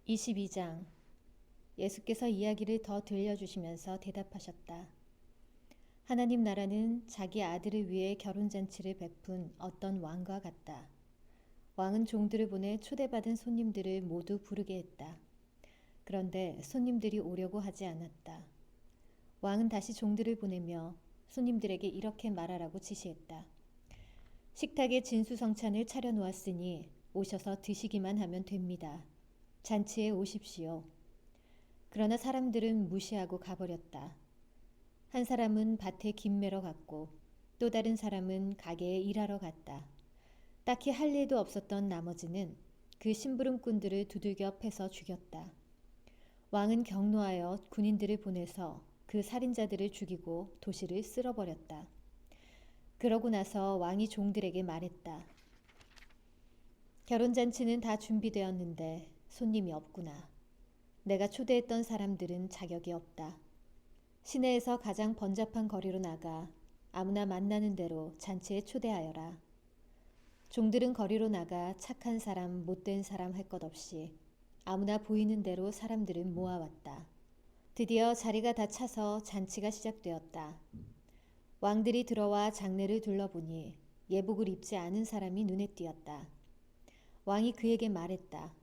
22장. 예수께서 이야기를 더 들려주시면서 대답하셨다. 하나님 나라는 자기 아들을 위해 결혼잔치를 베푼 어떤 왕과 같다. 왕은 종들을 보내 초대받은 손님들을 모두 부르게 했다. 그런데 손님들이 오려고 하지 않았다. 왕은 다시 종들을 보내며 손님들에게 이렇게 말하라고 지시했다. 식탁에 진수성찬을 차려놓았으니 오셔서 드시기만 하면 됩니다. 잔치에 오십시오. 그러나 사람들은 무시하고 가버렸다. 한 사람은 밭에 김 매러 갔고 또 다른 사람은 가게에 일하러 갔다. 딱히 할 일도 없었던 나머지는 그 심부름꾼들을 두들겨 패서 죽였다. 왕은 경노하여 군인들을 보내서 그 살인자들을 죽이고 도시를 쓸어버렸다. 그러고 나서 왕이 종들에게 말했다. 결혼잔치는 다 준비되었는데 손님이 없구나. 내가 초대했던 사람들은 자격이 없다. 시내에서 가장 번잡한 거리로 나가 아무나 만나는 대로 잔치에 초대하여라. 종들은 거리로 나가 착한 사람, 못된 사람 할 것 없이 아무나 보이는 대로 사람들을 모아왔다. 드디어 자리가 다 차서 잔치가 시작되었다. 왕들이 들어와 장례를 둘러보니 예복을 입지 않은 사람이 눈에 띄었다. 왕이 그에게 말했다.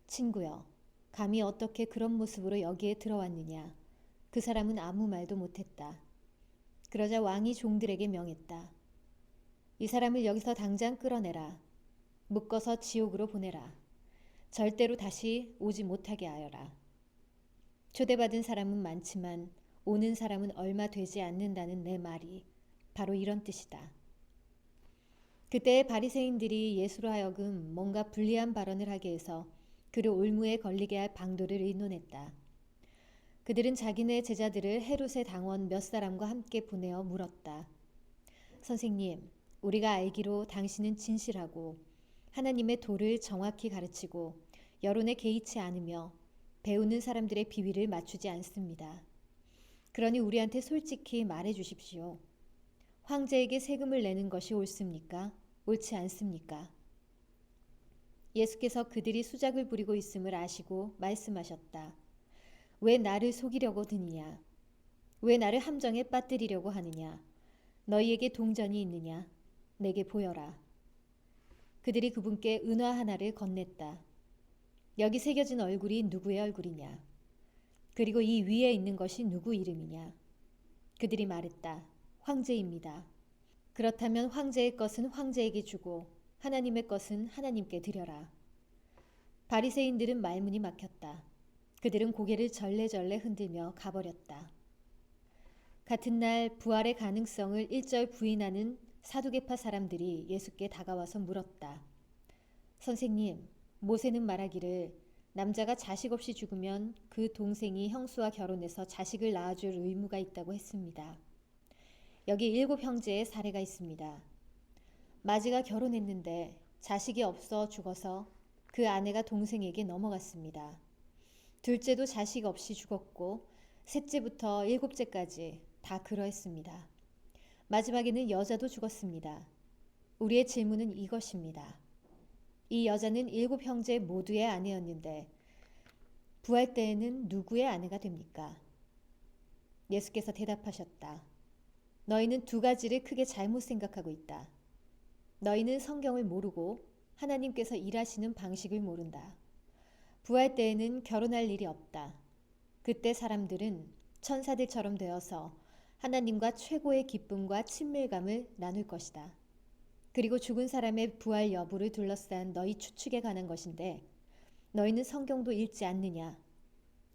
친구여, 감히 어떻게 그런 모습으로 여기에 들어왔느냐. 그 사람은 아무 말도 못했다. 그러자 왕이 종들에게 명했다. 이 사람을 여기서 당장 끌어내라. 묶어서 지옥으로 보내라. 절대로 다시 오지 못하게 하여라. 초대받은 사람은 많지만 오는 사람은 얼마 되지 않는다는 내 말이 바로 이런 뜻이다. 그때 바리새인들이 예수로 하여금 뭔가 불리한 발언을 하게 해서 그를 올무에 걸리게 할 방도를 의논했다. 그들은 자기네 제자들을 헤롯의 당원 몇 사람과 함께 보내어 물었다. 선생님, 우리가 알기로 당신은 진실하고 하나님의 도를 정확히 가르치고 여론에 개의치 않으며 배우는 사람들의 비위를 맞추지 않습니다. 그러니 우리한테 솔직히 말해 주십시오. 황제에게 세금을 내는 것이 옳습니까? 옳지 않습니까? 예수께서 그들이 수작을 부리고 있음을 아시고 말씀하셨다. 왜 나를 속이려고 드느냐? 왜 나를 함정에 빠뜨리려고 하느냐? 너희에게 동전이 있느냐? 내게 보여라. 그들이 그분께 은화 하나를 건넸다. 여기 새겨진 얼굴이 누구의 얼굴이냐? 그리고 이 위에 있는 것이 누구 이름이냐? 그들이 말했다. 황제입니다. 그렇다면 황제의 것은 황제에게 주고 하나님의 것은 하나님께 드려라. 바리새인들은 말문이 막혔다. 그들은 고개를 절레절레 흔들며 가버렸다. 같은 날 부활의 가능성을 일절 부인하는 사두개파 사람들이 예수께 다가와서 물었다. 선생님, 모세는 말하기를 남자가 자식 없이 죽으면 그 동생이 형수와 결혼해서 자식을 낳아줄 의무가 있다고 했습니다. 여기 7 형제의 사례가 있습니다. 마지가 결혼했는데 자식이 없어 죽어서 그 아내가 동생에게 넘어갔습니다. 둘째도 자식 없이 죽었고 셋째부터 7째까지 다 그러했습니다. 마지막에는 여자도 죽었습니다. 우리의 질문은 이것입니다. 이 여자는 7 형제 모두의 아내였는데 부활 때에는 누구의 아내가 됩니까? 예수께서 대답하셨다. 너희는 2가지를 크게 잘못 생각하고 있다. 너희는 성경을 모르고 하나님께서 일하시는 방식을 모른다. 부활 때에는 결혼할 일이 없다. 그때 사람들은 천사들처럼 되어서 하나님과 최고의 기쁨과 친밀감을 나눌 것이다. 그리고 죽은 사람의 부활 여부를 둘러싼 너희 추측에 관한 것인데 너희는 성경도 읽지 않느냐?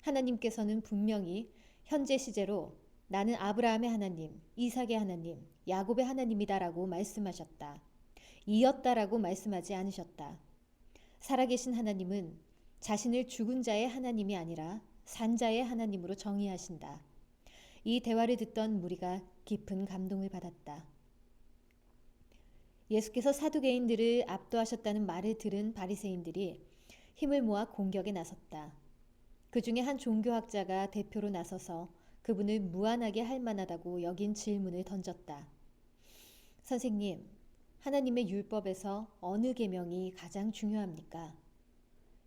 하나님께서는 분명히 현재 시제로 나는 아브라함의 하나님, 이삭의 하나님, 야곱의 하나님이다라고 말씀하셨다. 이었다라고 말씀하지 않으셨다. 살아계신 하나님은 자신을 죽은 자의 하나님이 아니라 산 자의 하나님으로 정의하신다. 이 대화를 듣던 무리가 깊은 감동을 받았다. 예수께서 사두개인들을 압도하셨다는 말을 들은 바리새인들이 힘을 모아 공격에 나섰다. 그 중에 한 종교학자가 대표로 나서서 그분을 무안하게 할 만하다고 여긴 질문을 던졌다. 선생님, 하나님의 율법에서 어느 계명이 가장 중요합니까?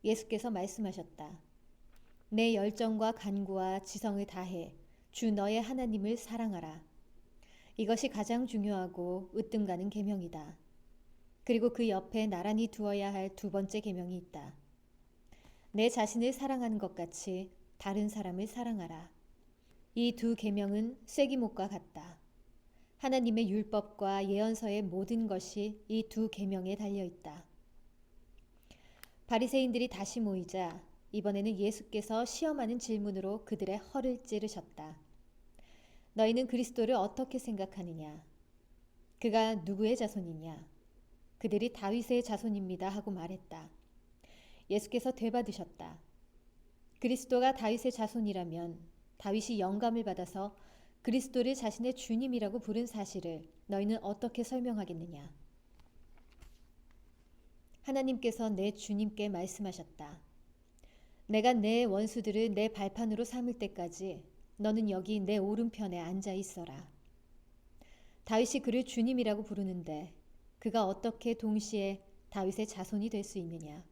예수께서 말씀하셨다. 내 열정과 간구와 지성을 다해 주 너의 하나님을 사랑하라. 이것이 가장 중요하고 으뜸 가는 계명이다. 그리고 그 옆에 나란히 두어야 할 두 번째 계명이 있다. 내 자신을 사랑하는 것 같이 다른 사람을 사랑하라. 이 두 계명은 쐐기목과 같다. 하나님의 율법과 예언서의 모든 것이 이 두 계명에 달려 있다. 바리새인들이 다시 모이자 이번에는 예수께서 시험하는 질문으로 그들의 허를 찌르셨다. 너희는 그리스도를 어떻게 생각하느냐? 그가 누구의 자손이냐? 그들이 다윗의 자손입니다 하고 말했다. 예수께서 되받으셨다. 그리스도가 다윗의 자손이라면 다윗이 영감을 받아서 그리스도를 자신의 주님이라고 부른 사실을 너희는 어떻게 설명하겠느냐? 하나님께서 내 주님께 말씀하셨다. 내가 내 원수들을 내 발판으로 삼을 때까지 너는 여기 내 오른편에 앉아 있어라. 다윗이 그를 주님이라고 부르는데 그가 어떻게 동시에 다윗의 자손이 될 수 있느냐?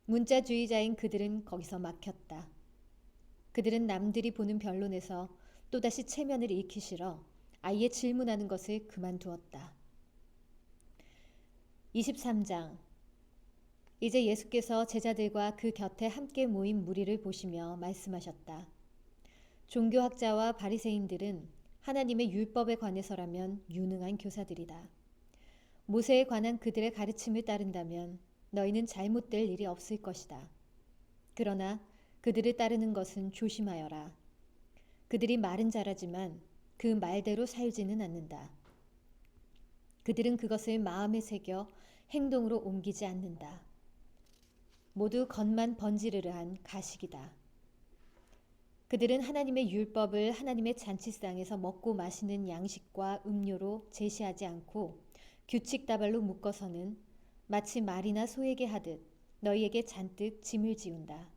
문자주의자인 그들은 거기서 막혔다. 그들은 남들이 보는 변론에서 또다시 체면을 잃기 싫어 아예 질문하는 것을 그만두었다. 23장. 이제 예수께서 제자들과 그 곁에 함께 모인 무리를 보시며 말씀하셨다. 종교학자와 바리새인들은 하나님의 율법에 관해서라면 유능한 교사들이다. 모세에 관한 그들의 가르침을 따른다면 너희는 잘못될 일이 없을 것이다. 그러나 그들을 따르는 것은 조심하여라. 그들이 말은 잘하지만 그 말대로 살지는 않는다. 그들은 그것을 마음에 새겨 행동으로 옮기지 않는다. 모두 겉만 번지르르한 가식이다. 그들은 하나님의 율법을 하나님의 잔치상에서 먹고 마시는 양식과 음료로 제시하지 않고 규칙다발로 묶어서는 마치 말이나 소에게 하듯 너희에게 잔뜩 짐을 지운다.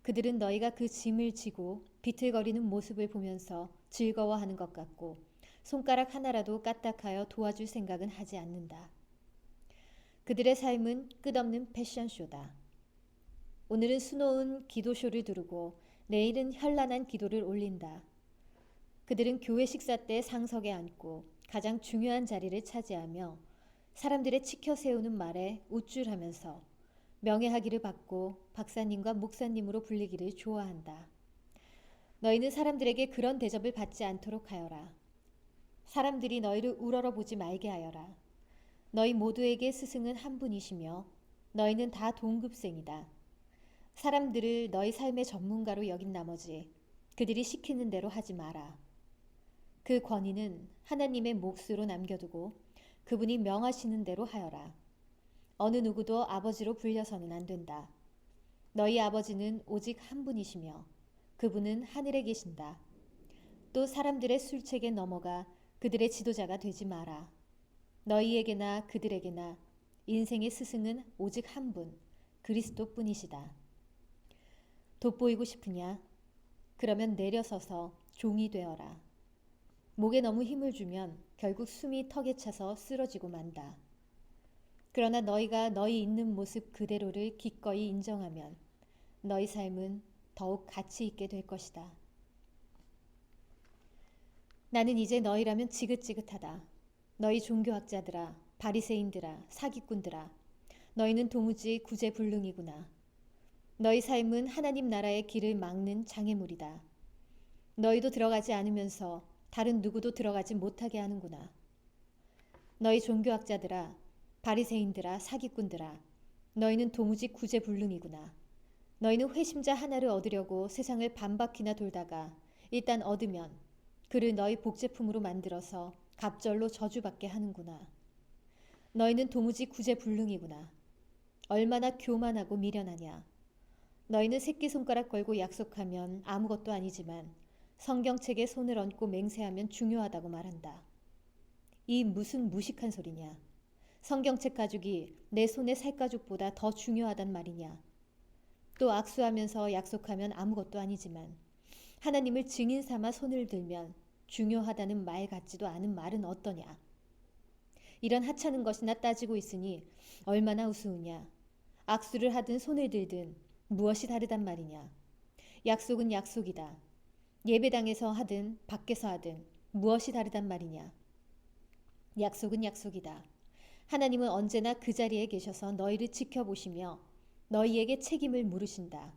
그들은 너희가 그 짐을 지고 비틀거리는 모습을 보면서 즐거워하는 것 같고 손가락 하나라도 까딱하여 도와줄 생각은 하지 않는다. 그들의 삶은 끝없는 패션쇼다. 오늘은 수놓은 기도쇼를 두르고 내일은 현란한 기도를 올린다. 그들은 교회 식사 때 상석에 앉고 가장 중요한 자리를 차지하며 사람들의 치켜 세우는 말에 우쭐하면서 명예하기를 받고 박사님과 목사님으로 불리기를 좋아한다. 너희는 사람들에게 그런 대접을 받지 않도록 하여라. 사람들이 너희를 우러러보지 말게 하여라. 너희 모두에게 스승은 한 분이시며 너희는 다 동급생이다. 사람들을 너희 삶의 전문가로 여긴 나머지 그들이 시키는 대로 하지 마라. 그 권위는 하나님의 몫으로 남겨두고 그분이 명하시는 대로 하여라. 어느 누구도 아버지로 불려서는 안 된다. 너희 아버지는 오직 한 분이시며 그분은 하늘에 계신다. 또 사람들의 술책에 넘어가 그들의 지도자가 되지 마라. 너희에게나 그들에게나 인생의 스승은 오직 한 분, 그리스도뿐이시다. 돋보이고 싶으냐? 그러면 내려서서 종이 되어라. 목에 너무 힘을 주면 결국 숨이 턱에 차서 쓰러지고 만다. 그러나 너희가 너희 있는 모습 그대로를 기꺼이 인정하면 너희 삶은 더욱 가치 있게 될 것이다. 나는 이제 너희라면 지긋지긋하다. 너희 종교학자들아, 바리새인들아, 사기꾼들아, 너희는 도무지 구제불능이구나. 너희 삶은 하나님 나라의 길을 막는 장애물이다. 너희도 들어가지 않으면서 다른 누구도 들어가지 못하게 하는구나. 너희 종교학자들아, 바리새인들아, 사기꾼들아, 너희는 도무지 구제불능이구나. 너희는 회심자 하나를 얻으려고 세상을 반바퀴나 돌다가 일단 얻으면 그를 너희 복제품으로 만들어서 갑절로 저주받게 하는구나. 너희는 도무지 구제불능이구나. 얼마나 교만하고 미련하냐. 너희는 새끼손가락 걸고 약속하면 아무것도 아니지만 성경책에 손을 얹고 맹세하면 중요하다고 말한다. 이 무슨 무식한 소리냐. 성경책 가죽이 내 손의 살가죽보다 더 중요하단 말이냐. 또 악수하면서 약속하면 아무것도 아니지만 하나님을 증인 삼아 손을 들면 중요하다는 말 같지도 않은 말은 어떠냐. 이런 하찮은 것이나 따지고 있으니 얼마나 우스우냐. 악수를 하든 손을 들든 무엇이 다르단 말이냐. 약속은 약속이다. 예배당에서 하든 밖에서 하든 무엇이 다르단 말이냐. 약속은 약속이다. 하나님은 언제나 그 자리에 계셔서 너희를 지켜보시며 너희에게 책임을 물으신다.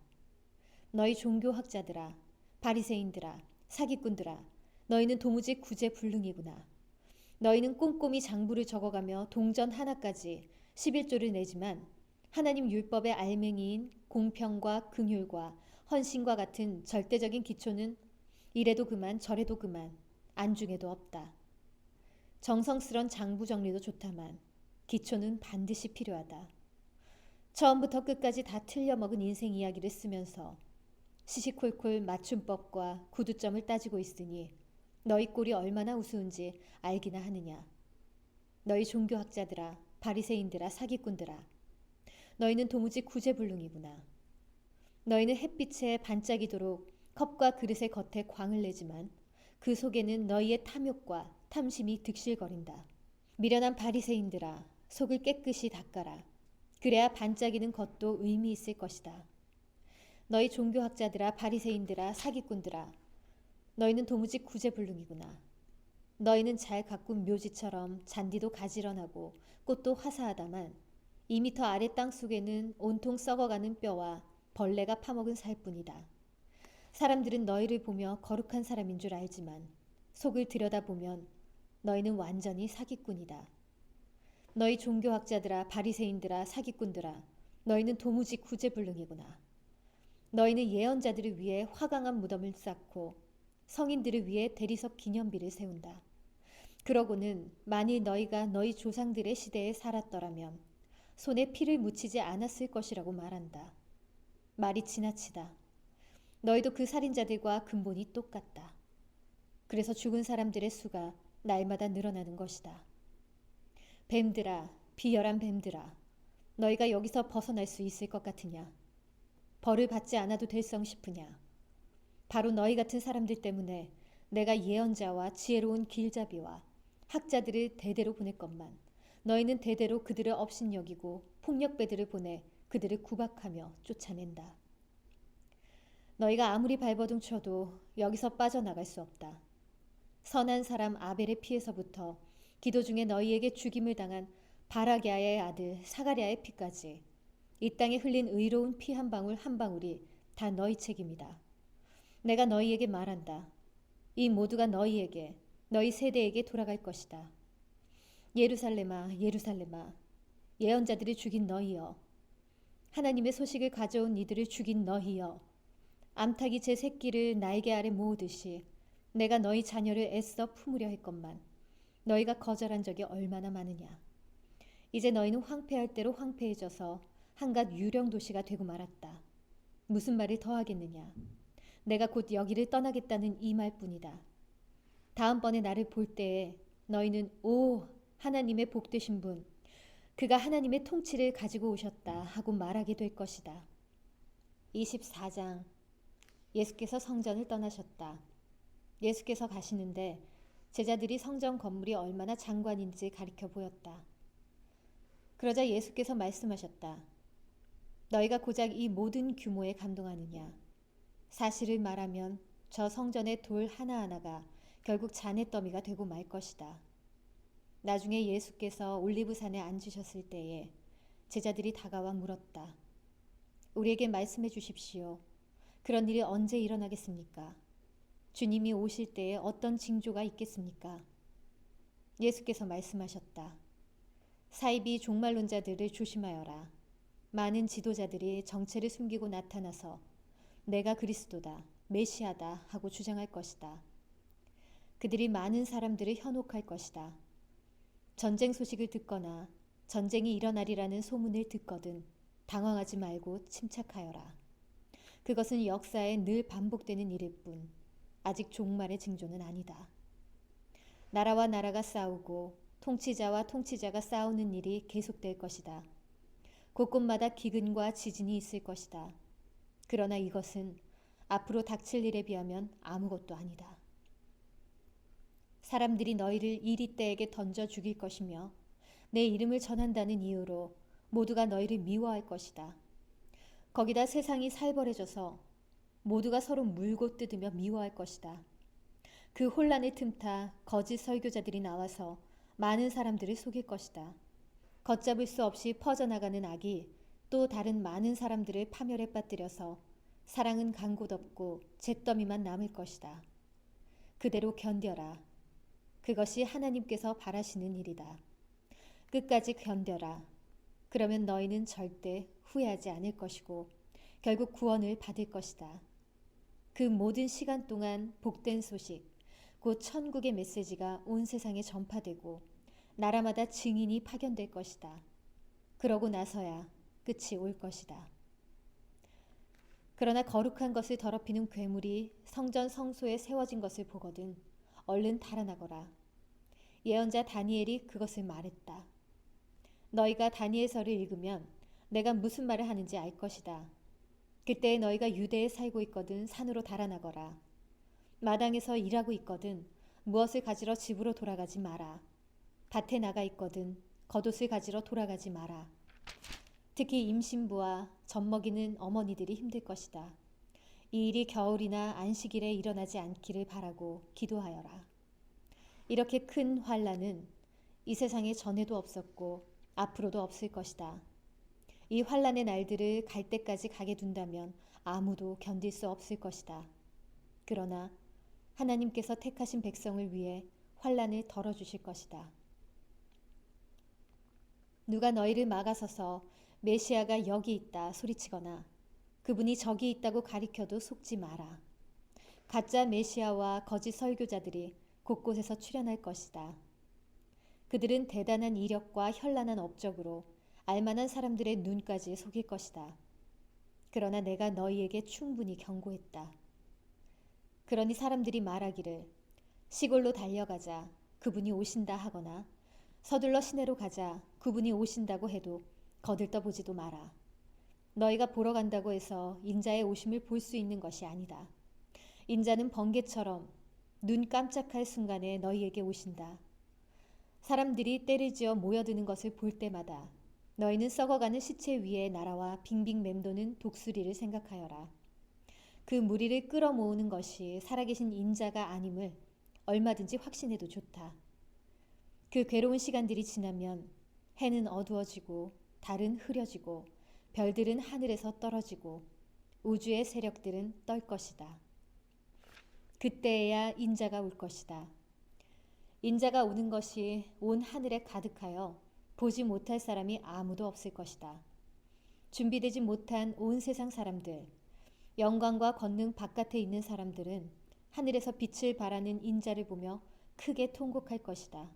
너희 종교학자들아, 바리새인들아, 사기꾼들아, 너희는 도무지 구제불능이구나. 너희는 꼼꼼히 장부를 적어가며 동전 하나까지 11조를 내지만 하나님 율법의 알맹이인 공평과 긍휼과 헌신과 같은 절대적인 기초는 이래도 그만 저래도 그만 안중에도 없다. 정성스런 장부 정리도 좋다만 기초는 반드시 필요하다. 처음부터 끝까지 다 틀려먹은 인생 이야기를 쓰면서 시시콜콜 맞춤법과 구두점을 따지고 있으니 너희 꼴이 얼마나 우스운지 알기나 하느냐. 너희 종교학자들아, 바리새인들아, 사기꾼들아, 너희는 도무지 구제불능이구나. 너희는 햇빛에 반짝이도록 컵과 그릇의 겉에 광을 내지만 그 속에는 너희의 탐욕과 탐심이 득실거린다. 미련한 바리새인들아, 속을 깨끗이 닦아라. 그래야 반짝이는 것도 의미 있을 것이다. 너희 종교학자들아, 바리새인들아, 사기꾼들아, 너희는 도무지 구제불능이구나. 너희는 잘 가꾼 묘지처럼 잔디도 가지런하고 꽃도 화사하다만 2미터 아래 땅 속에는 온통 썩어가는 뼈와 벌레가 파먹은 살뿐이다. 사람들은 너희를 보며 거룩한 사람인 줄 알지만 속을 들여다보면 너희는 완전히 사기꾼이다. 너희 종교학자들아, 바리새인들아, 사기꾼들아, 너희는 도무지 구제불능이구나. 너희는 예언자들을 위해 화강한 무덤을 쌓고 성인들을 위해 대리석 기념비를 세운다. 그러고는 만일 너희가 너희 조상들의 시대에 살았더라면 손에 피를 묻히지 않았을 것이라고 말한다. 말이 지나치다. 너희도 그 살인자들과 근본이 똑같다. 그래서 죽은 사람들의 수가 날마다 늘어나는 것이다. 뱀들아, 비열한 뱀들아, 너희가 여기서 벗어날 수 있을 것 같으냐? 벌을 받지 않아도 될성 싶으냐? 바로 너희 같은 사람들 때문에 내가 예언자와 지혜로운 길잡이와 학자들을 대대로 보냈건만 너희는 대대로 그들을 업신여기고 폭력배들을 보내 그들을 구박하며 쫓아낸다. 너희가 아무리 발버둥 쳐도 여기서 빠져나갈 수 없다. 선한 사람 아벨의 피에서부터 기도 중에 너희에게 죽임을 당한 바라기아의 아들 사가랴의 피까지 이 땅에 흘린 의로운 피 한 방울 한 방울이 다 너희 책임이다. 내가 너희에게 말한다. 이 모두가 너희에게, 너희 세대에게 돌아갈 것이다. 예루살렘아, 예루살렘아, 예언자들이 죽인 너희여, 하나님의 소식을 가져온 이들을 죽인 너희여, 암탉이 제 새끼를 날개 아래 모으듯이 내가 너희 자녀를 애써 품으려 했건만 너희가 거절한 적이 얼마나 많으냐. 이제 너희는 황폐할 대로 황폐해져서 한갓 유령 도시가 되고 말았다. 무슨 말을 더 하겠느냐. 내가 곧 여기를 떠나겠다는 이 말뿐이다. 다음번에 나를 볼 때에 너희는 오 하나님의 복되신 분, 그가 하나님의 통치를 가지고 오셨다 하고 말하게 될 것이다. 24장. 예수께서 성전을 떠나셨다. 예수께서 가시는데 제자들이 성전 건물이 얼마나 장관인지 가리켜 보였다. 그러자 예수께서 말씀하셨다. 너희가 고작 이 모든 규모에 감동하느냐. 사실을 말하면 저 성전의 돌 하나하나가 결국 잔해더미가 되고 말 것이다. 나중에 예수께서 올리브산에 앉으셨을 때에 제자들이 다가와 물었다. 우리에게 말씀해 주십시오. 그런 일이 언제 일어나겠습니까? 주님이 오실 때에 어떤 징조가 있겠습니까? 예수께서 말씀하셨다. 사이비 종말론자들을 조심하여라. 많은 지도자들이 정체를 숨기고 나타나서 내가 그리스도다, 메시아다 하고 주장할 것이다. 그들이 많은 사람들을 현혹할 것이다. 전쟁 소식을 듣거나 전쟁이 일어나리라는 소문을 듣거든 당황하지 말고 침착하여라. 그것은 역사에 늘 반복되는 일일 뿐 아직 종말의 징조는 아니다. 나라와 나라가 싸우고 통치자와 통치자가 싸우는 일이 계속될 것이다. 곳곳마다 기근과 지진이 있을 것이다. 그러나 이것은 앞으로 닥칠 일에 비하면 아무것도 아니다. 사람들이 너희를 이리떼에게 던져 죽일 것이며 내 이름을 전한다는 이유로 모두가 너희를 미워할 것이다. 거기다 세상이 살벌해져서 모두가 서로 물고 뜯으며 미워할 것이다. 그 혼란을 틈타 거짓 설교자들이 나와서 많은 사람들을 속일 것이다. 걷잡을 수 없이 퍼져나가는 악이 또 다른 많은 사람들을 파멸에 빠뜨려서 사랑은 간 곳 없고 잿더미만 남을 것이다. 그대로 견뎌라. 그것이 하나님께서 바라시는 일이다. 끝까지 견뎌라. 그러면 너희는 절대 후회하지 않을 것이고 결국 구원을 받을 것이다. 그 모든 시간 동안 복된 소식, 곧 천국의 메시지가 온 세상에 전파되고 나라마다 증인이 파견될 것이다. 그러고 나서야 끝이 올 것이다. 그러나 거룩한 것을 더럽히는 괴물이 성전 성소에 세워진 것을 보거든 얼른 달아나거라. 예언자 다니엘이 그것을 말했다. 너희가 다니엘서를 읽으면 내가 무슨 말을 하는지 알 것이다. 그때 너희가 유대에 살고 있거든 산으로 달아나거라. 마당에서 일하고 있거든 무엇을 가지러 집으로 돌아가지 마라. 밭에 나가 있거든 겉옷을 가지러 돌아가지 마라. 특히 임신부와 젖먹이는 어머니들이 힘들 것이다. 이 일이 겨울이나 안식일에 일어나지 않기를 바라고 기도하여라. 이렇게 큰 환난은 이 세상에 전에도 없었고 앞으로도 없을 것이다. 이 환난의 날들을 갈 때까지 가게 둔다면 아무도 견딜 수 없을 것이다. 그러나 하나님께서 택하신 백성을 위해 환난을 덜어주실 것이다. 누가 너희를 막아서서 메시아가 여기 있다 소리치거나 그분이 저기 있다고 가리켜도 속지 마라. 가짜 메시아와 거짓 설교자들이 곳곳에서 출현할 것이다. 그들은 대단한 이력과 현란한 업적으로 알만한 사람들의 눈까지 속일 것이다. 그러나 내가 너희에게 충분히 경고했다. 그러니 사람들이 말하기를 시골로 달려가자 그분이 오신다 하거나 서둘러 시내로 가자 그분이 오신다고 해도 거들떠보지도 마라. 너희가 보러 간다고 해서 인자의 오심을 볼 수 있는 것이 아니다. 인자는 번개처럼 눈 깜짝할 순간에 너희에게 오신다. 사람들이 때를 지어 모여드는 것을 볼 때마다 너희는 썩어가는 시체 위에 날아와 빙빙 맴도는 독수리를 생각하여라. 그 무리를 끌어모으는 것이 살아계신 인자가 아님을 얼마든지 확신해도 좋다. 그 괴로운 시간들이 지나면 해는 어두워지고 달은 흐려지고 별들은 하늘에서 떨어지고 우주의 세력들은 떨 것이다. 그때에야 인자가 올 것이다. 인자가 오는 것이 온 하늘에 가득하여 보지 못할 사람이 아무도 없을 것이다. 준비되지 못한 온 세상 사람들, 영광과 권능 바깥에 있는 사람들은 하늘에서 빛을 발하는 인자를 보며 크게 통곡할 것이다.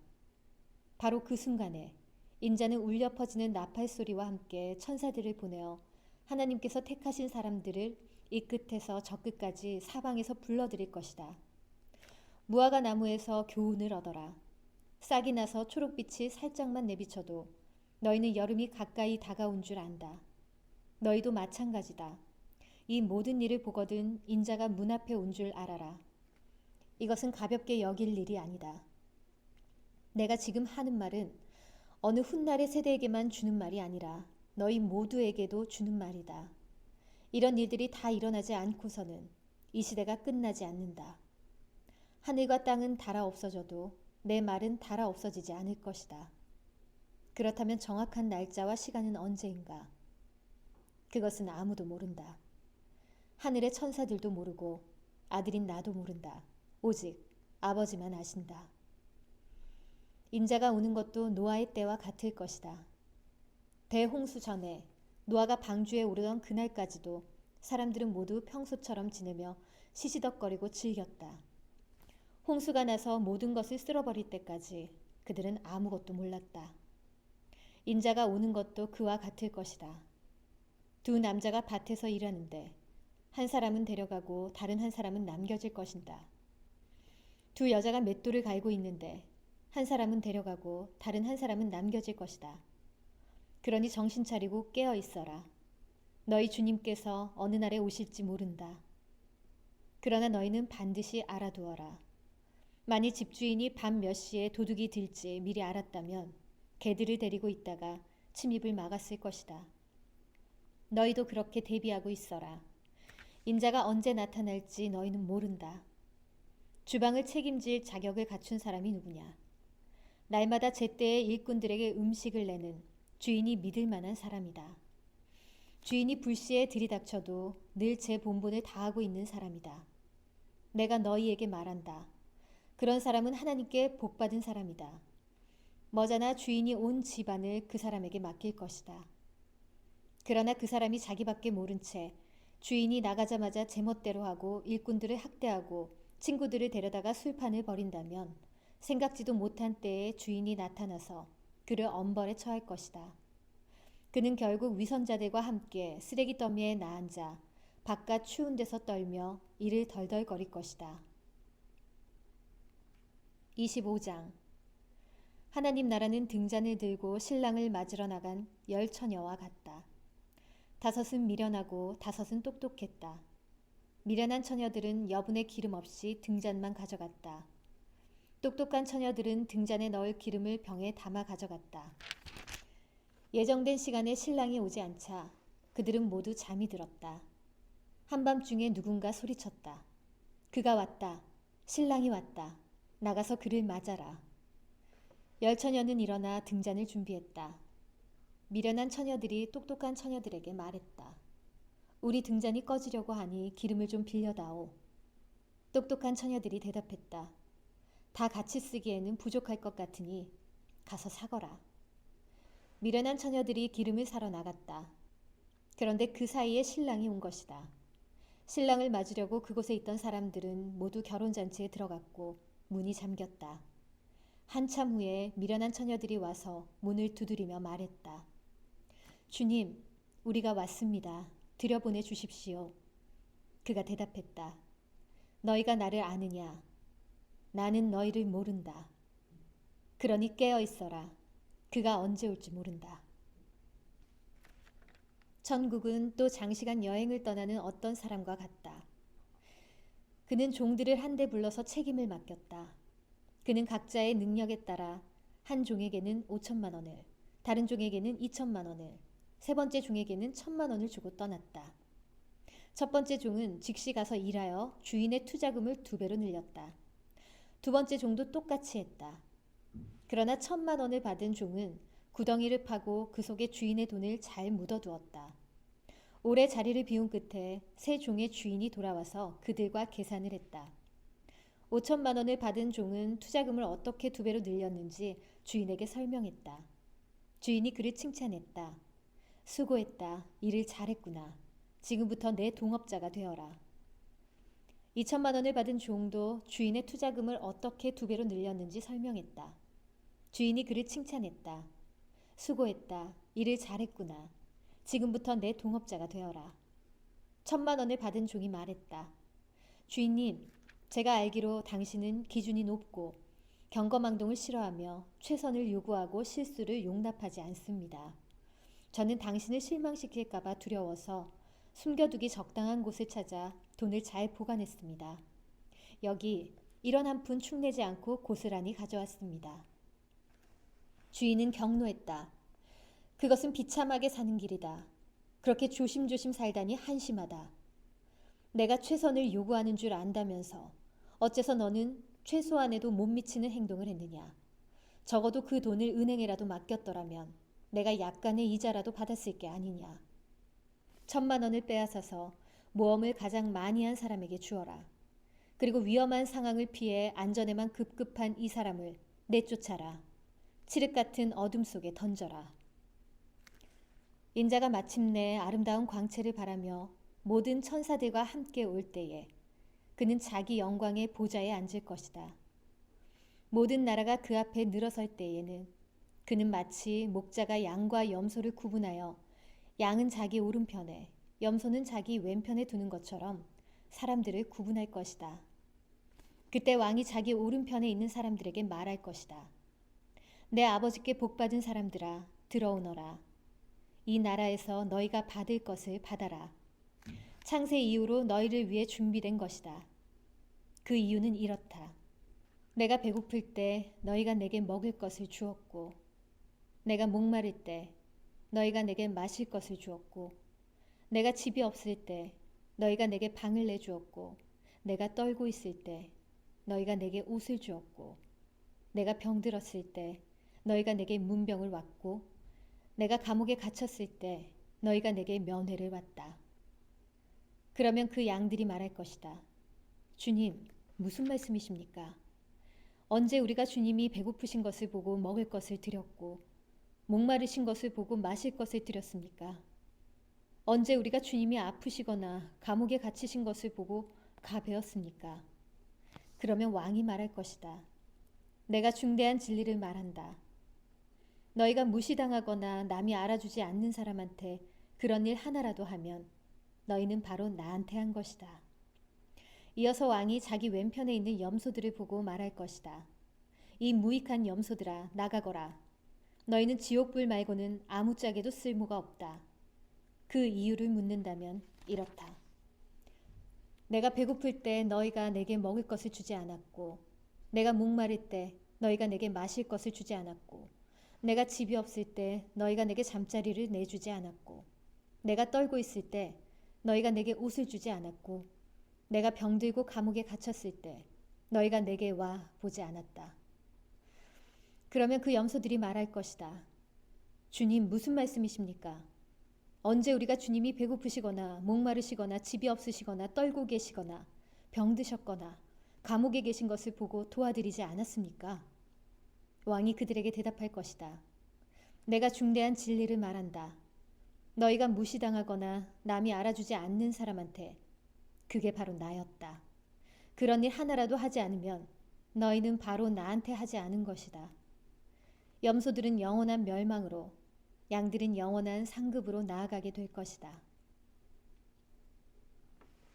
바로 그 순간에 인자는 울려 퍼지는 나팔 소리와 함께 천사들을 보내어 하나님께서 택하신 사람들을 이 끝에서 저 끝까지 사방에서 불러들일 것이다. 무화과 나무에서 교훈을 얻어라. 싹이 나서 초록빛이 살짝만 내비쳐도 너희는 여름이 가까이 다가온 줄 안다. 너희도 마찬가지다. 이 모든 일을 보거든 인자가 문 앞에 온 줄 알아라. 이것은 가볍게 여길 일이 아니다. 내가 지금 하는 말은 어느 훗날의 세대에게만 주는 말이 아니라 너희 모두에게도 주는 말이다. 이런 일들이 다 일어나지 않고서는 이 시대가 끝나지 않는다. 하늘과 땅은 닳아 없어져도 내 말은 닳아 없어지지 않을 것이다. 그렇다면 정확한 날짜와 시간은 언제인가? 그것은 아무도 모른다. 하늘의 천사들도 모르고 아들인 나도 모른다. 오직 아버지만 아신다. 인자가 오는 것도 노아의 때와 같을 것이다. 대홍수 전에 노아가 방주에 오르던 그날까지도 사람들은 모두 평소처럼 지내며 시시덕거리고 즐겼다. 홍수가 나서 모든 것을 쓸어버릴 때까지 그들은 아무것도 몰랐다. 인자가 오는 것도 그와 같을 것이다. 두 남자가 밭에서 일하는데 한 사람은 데려가고 다른 한 사람은 남겨질 것이다. 두 여자가 맷돌을 갈고 있는데 한 사람은 데려가고 다른 한 사람은 남겨질 것이다. 그러니 정신 차리고 깨어 있어라. 너희 주님께서 어느 날에 오실지 모른다. 그러나 너희는 반드시 알아두어라. 만일 집주인이 밤 몇 시에 도둑이 들지 미리 알았다면 개들을 데리고 있다가 침입을 막았을 것이다. 너희도 그렇게 대비하고 있어라. 인자가 언제 나타날지 너희는 모른다. 주방을 책임질 자격을 갖춘 사람이 누구냐? 날마다 제때에 일꾼들에게 음식을 내는 주인이 믿을 만한 사람이다. 주인이 불시에 들이닥쳐도 늘 제 본분을 다하고 있는 사람이다. 내가 너희에게 말한다. 그런 사람은 하나님께 복받은 사람이다. 머자나 주인이 온 집안을 그 사람에게 맡길 것이다. 그러나 그 사람이 자기밖에 모른 채 주인이 나가자마자 제멋대로 하고 일꾼들을 학대하고 친구들을 데려다가 술판을 벌인다면 생각지도 못한 때에 주인이 나타나서 그를 엄벌에 처할 것이다. 그는 결국 위선자들과 함께 쓰레기 더미에 나앉아 바깥 추운 데서 떨며 이를 덜덜거릴 것이다. 25장. 하나님 나라는 등잔을 들고 신랑을 맞으러 나간 10처녀와 같다. 5은 미련하고 5은 똑똑했다. 미련한 처녀들은 여분의 기름 없이 등잔만 가져갔다. 똑똑한 처녀들은 등잔에 넣을 기름을 병에 담아 가져갔다. 예정된 시간에 신랑이 오지 않자 그들은 모두 잠이 들었다. 한밤중에 누군가 소리쳤다. 그가 왔다. 신랑이 왔다. 나가서 그를 맞아라. 10처녀는 일어나 등잔을 준비했다. 미련한 처녀들이 똑똑한 처녀들에게 말했다. 우리 등잔이 꺼지려고 하니 기름을 좀 빌려다오. 똑똑한 처녀들이 대답했다. 다 같이 쓰기에는 부족할 것 같으니 가서 사거라. 미련한 처녀들이 기름을 사러 나갔다. 그런데 그 사이에 신랑이 온 것이다. 신랑을 맞으려고 그곳에 있던 사람들은 모두 결혼잔치에 들어갔고 문이 잠겼다. 한참 후에 미련한 처녀들이 와서 문을 두드리며 말했다. 주님, 우리가 왔습니다. 들여보내 주십시오. 그가 대답했다. 너희가 나를 아느냐? 나는 너희를 모른다. 그러니 깨어 있어라. 그가 언제 올지 모른다. 천국은 또 장시간 여행을 떠나는 어떤 사람과 같다. 그는 종들을 한데 불러서 책임을 맡겼다. 그는 각자의 능력에 따라 한 종에게는 5천만 원을, 다른 종에게는 2천만 원을, 세 번째 종에게는 1,000만 원을 주고 떠났다. 첫 번째 종은 즉시 가서 일하여 주인의 투자금을 2배로 늘렸다. 두 번째 종도 똑같이 했다. 그러나 1,000만 원을 받은 종은 구덩이를 파고 그 속에 주인의 돈을 잘 묻어두었다. 오래 자리를 비운 끝에 새 종의 주인이 돌아와서 그들과 계산을 했다. 5천만 원을 받은 종은 투자금을 어떻게 2배로 늘렸는지 주인에게 설명했다. 주인이 그를 칭찬했다. 수고했다. 일을 잘했구나. 지금부터 내 동업자가 되어라. 2천만 원을 받은 종도 주인의 투자금을 어떻게 2배로 늘렸는지 설명했다. 주인이 그를 칭찬했다. 수고했다. 일을 잘했구나. 지금부터 내 동업자가 되어라. 1,000만 원을 받은 종이 말했다. 주인님, 제가 알기로 당신은 기준이 높고 경거망동을 싫어하며 최선을 요구하고 실수를 용납하지 않습니다. 저는 당신을 실망시킬까봐 두려워서 숨겨두기 적당한 곳을 찾아 돈을 잘 보관했습니다. 여기 이런 한 푼 축내지 않고 고스란히 가져왔습니다. 주인은 경노했다. 그것은 비참하게 사는 길이다. 그렇게 조심조심 살다니 한심하다. 내가 최선을 요구하는 줄 안다면서 어째서 너는 최소한에도 못 미치는 행동을 했느냐. 적어도 그 돈을 은행에라도 맡겼더라면 내가 약간의 이자라도 받았을 게 아니냐. 1,000만 원을 빼앗아서 모험을 가장 많이 한 사람에게 주어라. 그리고 위험한 상황을 피해 안전에만 급급한 이 사람을 내쫓아라. 칠흑 같은 어둠 속에 던져라. 인자가 마침내 아름다운 광채를 바라며 모든 천사들과 함께 올 때에 그는 자기 영광의 보좌에 앉을 것이다. 모든 나라가 그 앞에 늘어설 때에는 그는 마치 목자가 양과 염소를 구분하여 양은 자기 오른편에 염소는 자기 왼편에 두는 것처럼 사람들을 구분할 것이다. 그때 왕이 자기 오른편에 있는 사람들에게 말할 것이다. 내 아버지께 복받은 사람들아, 들어오너라. 이 나라에서 너희가 받을 것을 받아라. 창세 이후로 너희를 위해 준비된 것이다. 그 이유는 이렇다. 내가 배고플 때 너희가 내게 먹을 것을 주었고 내가 목마를 때 너희가 내게 마실 것을 주었고 내가 집이 없을 때 너희가 내게 방을 내주었고 내가 떨고 있을 때 너희가 내게 옷을 주었고 내가 병들었을 때 너희가 내게 문병을 왔고 내가 감옥에 갇혔을 때 너희가 내게 면회를 왔다. 그러면 그 양들이 말할 것이다. 주님, 무슨 말씀이십니까? 언제 우리가 주님이 배고프신 것을 보고 먹을 것을 드렸고 목마르신 것을 보고 마실 것을 드렸습니까? 언제 우리가 주님이 아프시거나 감옥에 갇히신 것을 보고 가배었습니까? 그러면 왕이 말할 것이다. 내가 중대한 진리를 말한다. 너희가 무시당하거나 남이 알아주지 않는 사람한테 그런 일 하나라도 하면 너희는 바로 나한테 한 것이다. 이어서 왕이 자기 왼편에 있는 염소들을 보고 말할 것이다. 이 무익한 염소들아, 나가거라. 너희는 지옥불 말고는 아무짝에도 쓸모가 없다. 그 이유를 묻는다면 이렇다. 내가 배고플 때 너희가 내게 먹을 것을 주지 않았고 내가 목마를 때 너희가 내게 마실 것을 주지 않았고 내가 집이 없을 때 너희가 내게 잠자리를 내주지 않았고 내가 떨고 있을 때 너희가 내게 옷을 주지 않았고 내가 병들고 감옥에 갇혔을 때 너희가 내게 와 보지 않았다. 그러면 그 염소들이 말할 것이다. 주님, 무슨 말씀이십니까? 언제 우리가 주님이 배고프시거나 목마르시거나 집이 없으시거나 떨고 계시거나 병드셨거나 감옥에 계신 것을 보고 도와드리지 않았습니까? 왕이 그들에게 대답할 것이다. 내가 중대한 진리를 말한다. 너희가 무시당하거나 남이 알아주지 않는 사람한테 그게 바로 나였다. 그런 일 하나라도 하지 않으면 너희는 바로 나한테 하지 않은 것이다. 염소들은 영원한 멸망으로 양들은 영원한 상급으로 나아가게 될 것이다.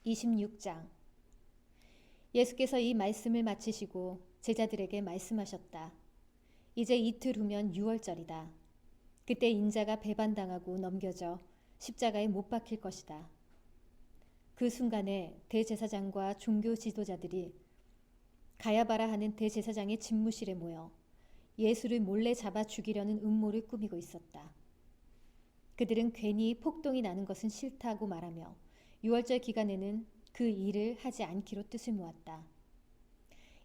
26장. 예수께서 이 말씀을 마치시고 제자들에게 말씀하셨다. 이제 이틀 후면 유월절이다. 그때 인자가 배반당하고 넘겨져 십자가에 못 박힐 것이다. 그 순간에 대제사장과 종교 지도자들이 가야바라 하는 대제사장의 집무실에 모여 예수를 몰래 잡아 죽이려는 음모를 꾸미고 있었다. 그들은 괜히 폭동이 나는 것은 싫다고 말하며 유월절 기간에는 그 일을 하지 않기로 뜻을 모았다.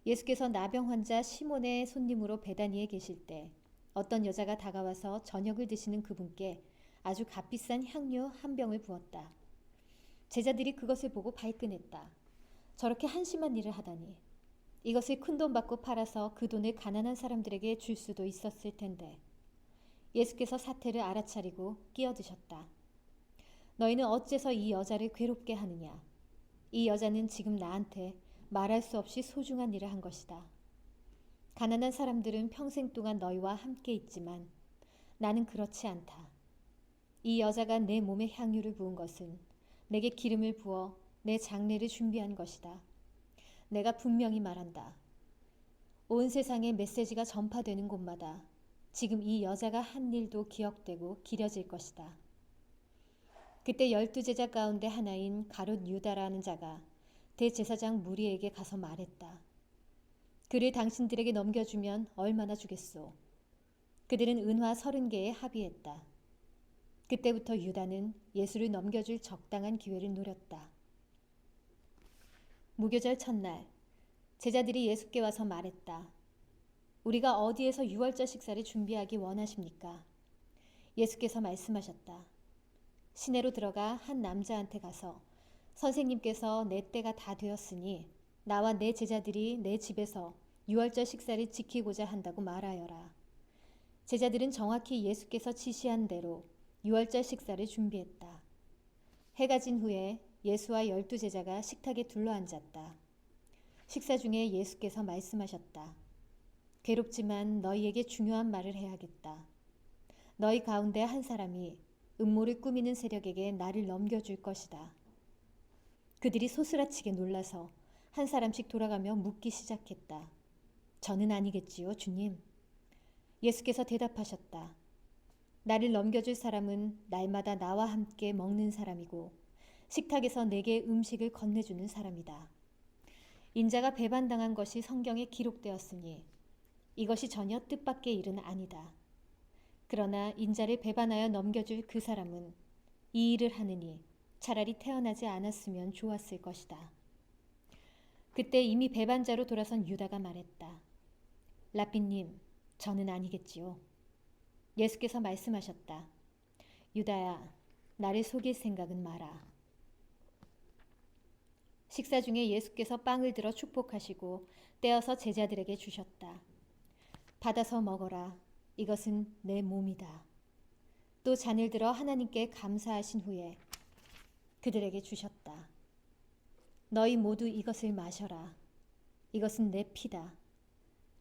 예수께서 나병 환자 시몬의 손님으로 베다니에 계실 때 어떤 여자가 다가와서 저녁을 드시는 그분께 아주 값비싼 향료 한 병을 부었다. 제자들이 그것을 보고 발끈했다. 저렇게 한심한 일을 하다니. 이것을 큰돈 받고 팔아서 그 돈을 가난한 사람들에게 줄 수도 있었을 텐데. 예수께서 사태를 알아차리고 끼어드셨다. 너희는 어째서 이 여자를 괴롭게 하느냐. 이 여자는 지금 나한테 말할 수 없이 소중한 일을 한 것이다. 가난한 사람들은 평생 동안 너희와 함께 있지만 나는 그렇지 않다. 이 여자가 내 몸에 향유를 부은 것은 내게 기름을 부어 내 장례를 준비한 것이다. 내가 분명히 말한다. 온 세상에 메시지가 전파되는 곳마다 지금 이 여자가 한 일도 기억되고 기려질 것이다. 그때 12제자 가운데 하나인 가룟 유다라는 자가 대제사장 무리에게 가서 말했다. 그를 당신들에게 넘겨주면 얼마나 주겠소? 그들은 은화 30개에 합의했다. 그때부터 유다는 예수를 넘겨줄 적당한 기회를 노렸다. 무교절 첫날 제자들이 예수께 와서 말했다. 우리가 어디에서 유월절 식사를 준비하기 원하십니까? 예수께서 말씀하셨다. 시내로 들어가 한 남자한테 가서 선생님께서 내 때가 다 되었으니 나와 내 제자들이 내 집에서 유월절 식사를 지키고자 한다고 말하여라. 제자들은 정확히 예수께서 지시한 대로 유월절 식사를 준비했다. 해가 진 후에 예수와 12제자가 식탁에 둘러앉았다. 식사 중에 예수께서 말씀하셨다. 괴롭지만 너희에게 중요한 말을 해야겠다. 너희 가운데 한 사람이 음모를 꾸미는 세력에게 나를 넘겨줄 것이다. 그들이 소스라치게 놀라서 한 사람씩 돌아가며 묻기 시작했다. 저는 아니겠지요, 주님. 예수께서 대답하셨다. 나를 넘겨줄 사람은 날마다 나와 함께 먹는 사람이고 식탁에서 내게 음식을 건네주는 사람이다. 인자가 배반당한 것이 성경에 기록되었으니 이것이 전혀 뜻밖의 일은 아니다. 그러나 인자를 배반하여 넘겨줄 그 사람은 이 일을 하느니 차라리 태어나지 않았으면 좋았을 것이다. 그때 이미 배반자로 돌아선 유다가 말했다. 라삐님, 저는 아니겠지요. 예수께서 말씀하셨다. 유다야, 나를 속일 생각은 마라. 식사 중에 예수께서 빵을 들어 축복하시고 떼어서 제자들에게 주셨다. 받아서 먹어라. 이것은 내 몸이다. 또 잔을 들어 하나님께 감사하신 후에 그들에게 주셨다. 너희 모두 이것을 마셔라. 이것은 내 피다.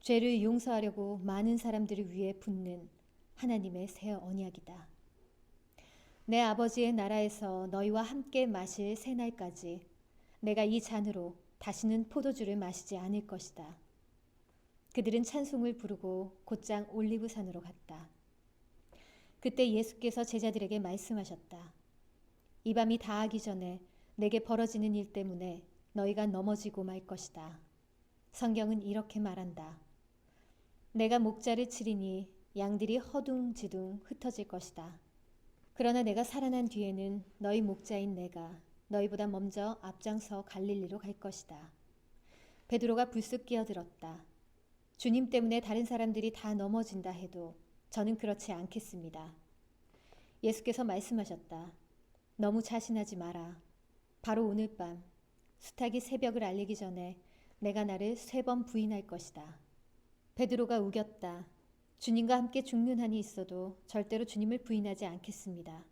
죄를 용서하려고 많은 사람들을 위해 붓는 하나님의 새 언약이다. 내 아버지의 나라에서 너희와 함께 마실 새날까지 내가 이 잔으로 다시는 포도주를 마시지 않을 것이다. 그들은 찬송을 부르고 곧장 올리브산으로 갔다. 그때 예수께서 제자들에게 말씀하셨다. 이 밤이 다하기 전에 내게 벌어지는 일 때문에 너희가 넘어지고 말 것이다. 성경은 이렇게 말한다. 내가 목자를 치리니 양들이 허둥지둥 흩어질 것이다. 그러나 내가 살아난 뒤에는 너희 목자인 내가 너희보다 먼저 앞장서 갈릴리로 갈 것이다. 베드로가 불쑥 끼어들었다. 주님 때문에 다른 사람들이 다 넘어진다 해도 저는 그렇지 않겠습니다. 예수께서 말씀하셨다. 너무 자신하지 마라. 바로 오늘 밤 수탉이 새벽을 알리기 전에 내가 나를 3번 부인할 것이다. 베드로가 우겼다. 주님과 함께 죽는 한이 있어도 절대로 주님을 부인하지 않겠습니다.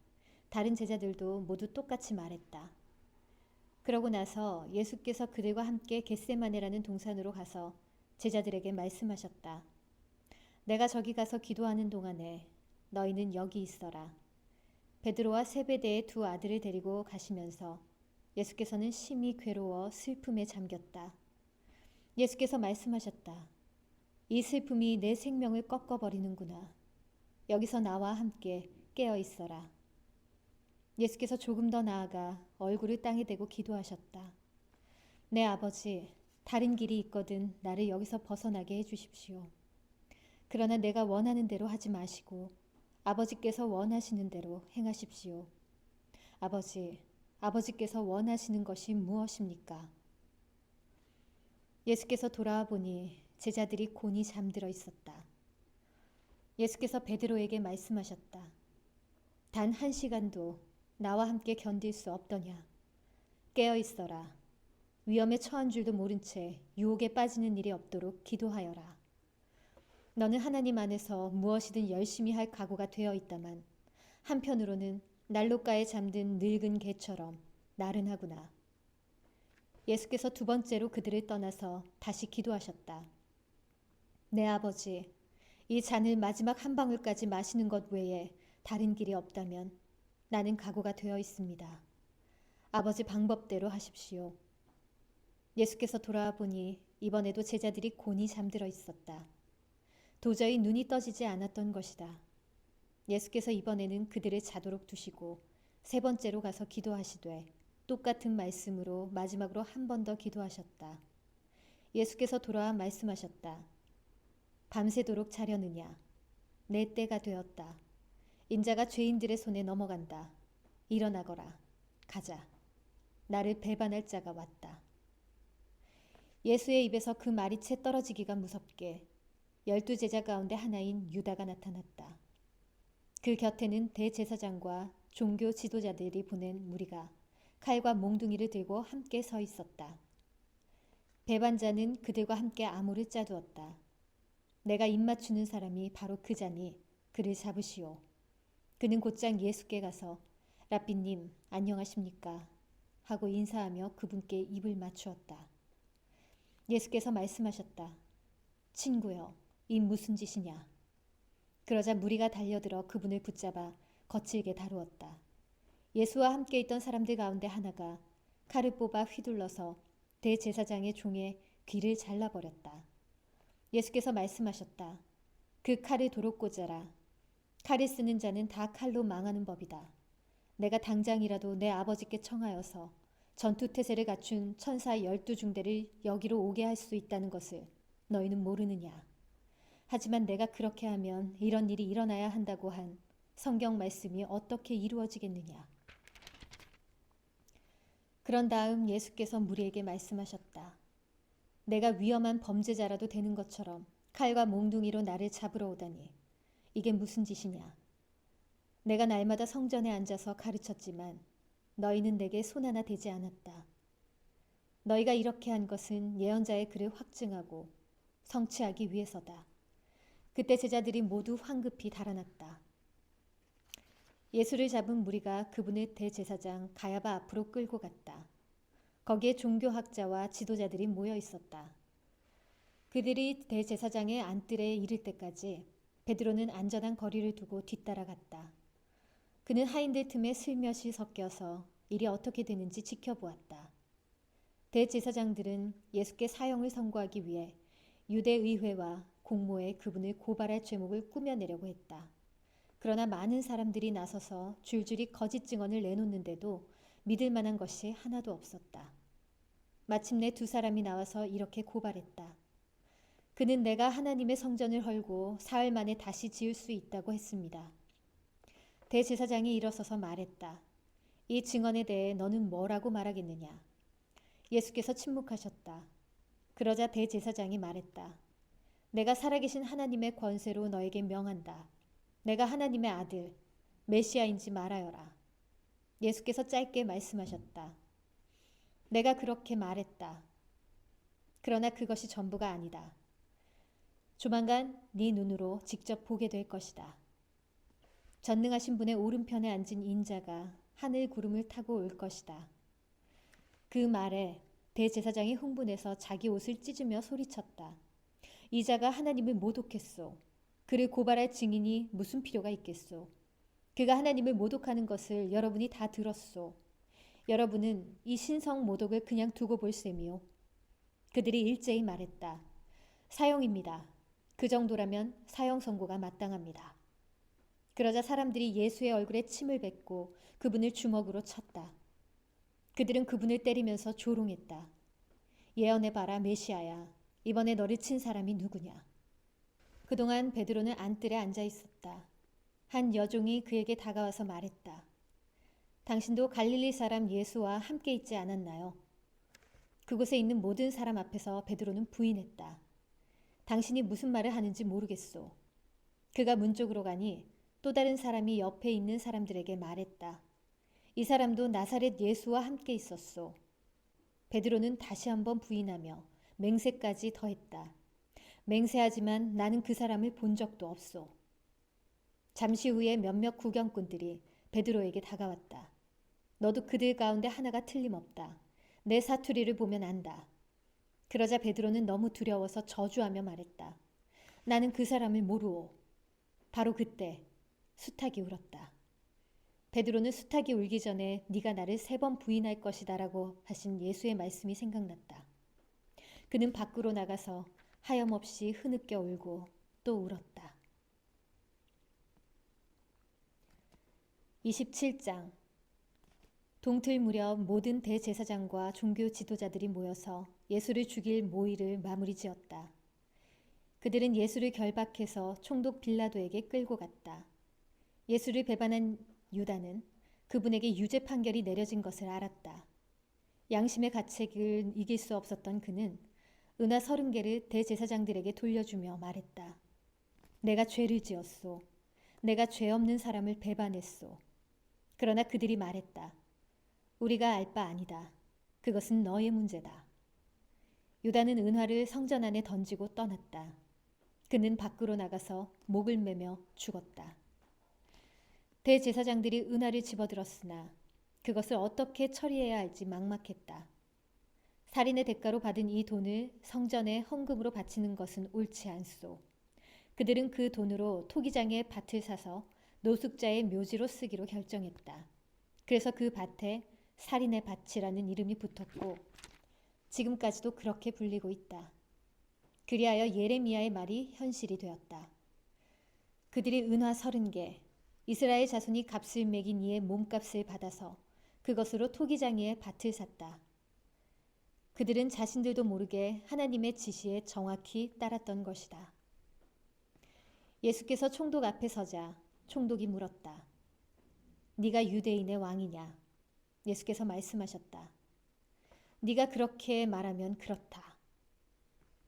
다른 제자들도 모두 똑같이 말했다. 그러고 나서 예수께서 그들과 함께 겟세마네라는 동산으로 가서 제자들에게 말씀하셨다. 내가 저기 가서 기도하는 동안에 너희는 여기 있어라. 베드로와 세베대의 2 아들을 데리고 가시면서 예수께서는 심히 괴로워 슬픔에 잠겼다. 예수께서 말씀하셨다. 이 슬픔이 내 생명을 꺾어버리는구나. 여기서 나와 함께 깨어 있어라. 예수께서 조금 더 나아가 얼굴을 땅에 대고 기도하셨다. 내 아버지, 다른 길이 있거든 나를 여기서 벗어나게 해주십시오. 그러나 내가 원하는 대로 하지 마시고 아버지께서 원하시는 대로 행하십시오. 아버지, 아버지께서 원하시는 것이 무엇입니까? 예수께서 돌아와 보니 제자들이 곤히 잠들어 있었다. 예수께서 베드로에게 말씀하셨다. 단 1시간도 나와 함께 견딜 수 없더냐. 깨어 있어라. 위험에 처한 줄도 모른 채 유혹에 빠지는 일이 없도록 기도하여라. 너는 하나님 안에서 무엇이든 열심히 할 각오가 되어 있다만 한편으로는 난로가에 잠든 늙은 개처럼 나른하구나. 예수께서 2번째로 그들을 떠나서 다시 기도하셨다. 내 아버지, 이 잔을 마지막 한 방울까지 마시는 것 외에 다른 길이 없다면 나는 각오가 되어 있습니다. 아버지 방법대로 하십시오. 예수께서 돌아와 보니 이번에도 제자들이 곤히 잠들어 있었다. 도저히 눈이 떠지지 않았던 것이다. 예수께서 이번에는 그들을 자도록 두시고 3번째로 가서 기도하시되 똑같은 말씀으로 마지막으로 한 번 더 기도하셨다. 예수께서 돌아와 말씀하셨다. 밤새도록 자려느냐. 내 때가 되었다. 인자가 죄인들의 손에 넘어간다. 일어나거라. 가자. 나를 배반할 자가 왔다. 예수의 입에서 그 말이 채 떨어지기가 무섭게 12제자 가운데 하나인 유다가 나타났다. 그 곁에는 대제사장과 종교 지도자들이 보낸 무리가 칼과 몽둥이를 들고 함께 서 있었다. 배반자는 그들과 함께 암호를 짜두었다. 내가 입맞추는 사람이 바로 그 자니 그를 잡으시오. 그는 곧장 예수께 가서 라삐님 안녕하십니까 하고 인사하며 그분께 입을 맞추었다. 예수께서 말씀하셨다. 친구여, 이 무슨 짓이냐. 그러자 무리가 달려들어 그분을 붙잡아 거칠게 다루었다. 예수와 함께 있던 사람들 가운데 하나가 칼을 뽑아 휘둘러서 대제사장의 종의 귀를 잘라버렸다. 예수께서 말씀하셨다. 그 칼을 도로 꽂아라. 칼을 쓰는 자는 다 칼로 망하는 법이다. 내가 당장이라도 내 아버지께 청하여서 전투태세를 갖춘 천사 12중대를 여기로 오게 할 수 있다는 것을 너희는 모르느냐. 하지만 내가 그렇게 하면 이런 일이 일어나야 한다고 한 성경 말씀이 어떻게 이루어지겠느냐. 그런 다음 예수께서 무리에게 말씀하셨다. 내가 위험한 범죄자라도 되는 것처럼 칼과 몽둥이로 나를 잡으러 오다니 이게 무슨 짓이냐. 내가 날마다 성전에 앉아서 가르쳤지만 너희는 내게 손 하나 대지 않았다. 너희가 이렇게 한 것은 예언자의 글을 확증하고 성취하기 위해서다. 그때 제자들이 모두 황급히 달아났다. 예수를 잡은 무리가 그분을 대제사장 가야바 앞으로 끌고 갔다. 거기에 종교학자와 지도자들이 모여 있었다. 그들이 대제사장의 안뜰에 이를 때까지 베드로는 안전한 거리를 두고 뒤따라갔다. 그는 하인들 틈에 슬며시 섞여서 일이 어떻게 되는지 지켜보았다. 대제사장들은 예수께 사형을 선고하기 위해 유대의회와 공모에 그분을 고발할 죄목을 꾸며내려고 했다. 그러나 많은 사람들이 나서서 줄줄이 거짓 증언을 내놓는데도 믿을 만한 것이 하나도 없었다. 마침내 두 사람이 나와서 이렇게 고발했다. 그는 내가 하나님의 성전을 헐고 사흘 만에 다시 지을 수 있다고 했습니다. 대제사장이 일어서서 말했다. 이 증언에 대해 너는 뭐라고 말하겠느냐. 예수께서 침묵하셨다. 그러자 대제사장이 말했다. 내가 살아계신 하나님의 권세로 너에게 명한다. 내가 하나님의 아들, 메시아인지 말하여라. 예수께서 짧게 말씀하셨다. 내가 그렇게 말했다. 그러나 그것이 전부가 아니다. 조만간 네 눈으로 직접 보게 될 것이다. 전능하신 분의 오른편에 앉은 인자가 하늘 구름을 타고 올 것이다. 그 말에 대제사장이 흥분해서 자기 옷을 찢으며 소리쳤다. 이 자가 하나님을 모독했소. 그를 고발할 증인이 무슨 필요가 있겠소. 그가 하나님을 모독하는 것을 여러분이 다 들었소. 여러분은 이 신성 모독을 그냥 두고 볼 셈이요. 그들이 일제히 말했다. 사형입니다. 그 정도라면 사형 선고가 마땅합니다. 그러자 사람들이 예수의 얼굴에 침을 뱉고 그분을 주먹으로 쳤다. 그들은 그분을 때리면서 조롱했다. 예언해봐라 메시아야. 이번에 너를 친 사람이 누구냐. 그동안 베드로는 안뜰에 앉아 있었다. 한 여종이 그에게 다가와서 말했다. 당신도 갈릴리 사람 예수와 함께 있지 않았나요? 그곳에 있는 모든 사람 앞에서 베드로는 부인했다. 당신이 무슨 말을 하는지 모르겠소. 그가 문 쪽으로 가니 또 다른 사람이 옆에 있는 사람들에게 말했다. 이 사람도 나사렛 예수와 함께 있었소. 베드로는 다시 한번 부인하며 맹세까지 더했다. 맹세하지만 나는 그 사람을 본 적도 없소. 잠시 후에 몇몇 구경꾼들이 베드로에게 다가왔다. 너도 그들 가운데 하나가 틀림없다. 내 사투리를 보면 안다. 그러자 베드로는 너무 두려워서 저주하며 말했다. 나는 그 사람을 모르오. 바로 그때 수탉이 울었다. 베드로는 수탉이 울기 전에 네가 나를 3번 부인할 것이다 라고 하신 예수의 말씀이 생각났다. 그는 밖으로 나가서 하염없이 흐느껴 울고 또 울었다. 27장. 동틀 무렵 모든 대제사장과 종교 지도자들이 모여서 예수를 죽일 모의를 마무리 지었다. 그들은 예수를 결박해서 총독 빌라도에게 끌고 갔다. 예수를 배반한 유다는 그분에게 유죄 판결이 내려진 것을 알았다. 양심의 가책을 이길 수 없었던 그는 은화 30개를 대제사장들에게 돌려주며 말했다. 내가 죄를 지었소. 내가 죄 없는 사람을 배반했소. 그러나 그들이 말했다. 우리가 알 바 아니다. 그것은 너의 문제다. 유다는 은화를 성전 안에 던지고 떠났다. 그는 밖으로 나가서 목을 매며 죽었다. 대제사장들이 은화를 집어들었으나 그것을 어떻게 처리해야 할지 막막했다. 살인의 대가로 받은 이 돈을 성전에 헌금으로 바치는 것은 옳지 않소. 그들은 그 돈으로 토기장의 밭을 사서 노숙자의 묘지로 쓰기로 결정했다. 그래서 그 밭에 살인의 밭이라는 이름이 붙었고 지금까지도 그렇게 불리고 있다. 그리하여 예레미야의 말이 현실이 되었다. 그들이 은화 30개, 이스라엘 자손이 값을 매긴 이의 몸값을 받아서 그것으로 토기장이의 밭을 샀다. 그들은 자신들도 모르게 하나님의 지시에 정확히 따랐던 것이다. 예수께서 총독 앞에 서자 총독이 물었다. 네가 유대인의 왕이냐? 예수께서 말씀하셨다. 네가 그렇게 말하면 그렇다.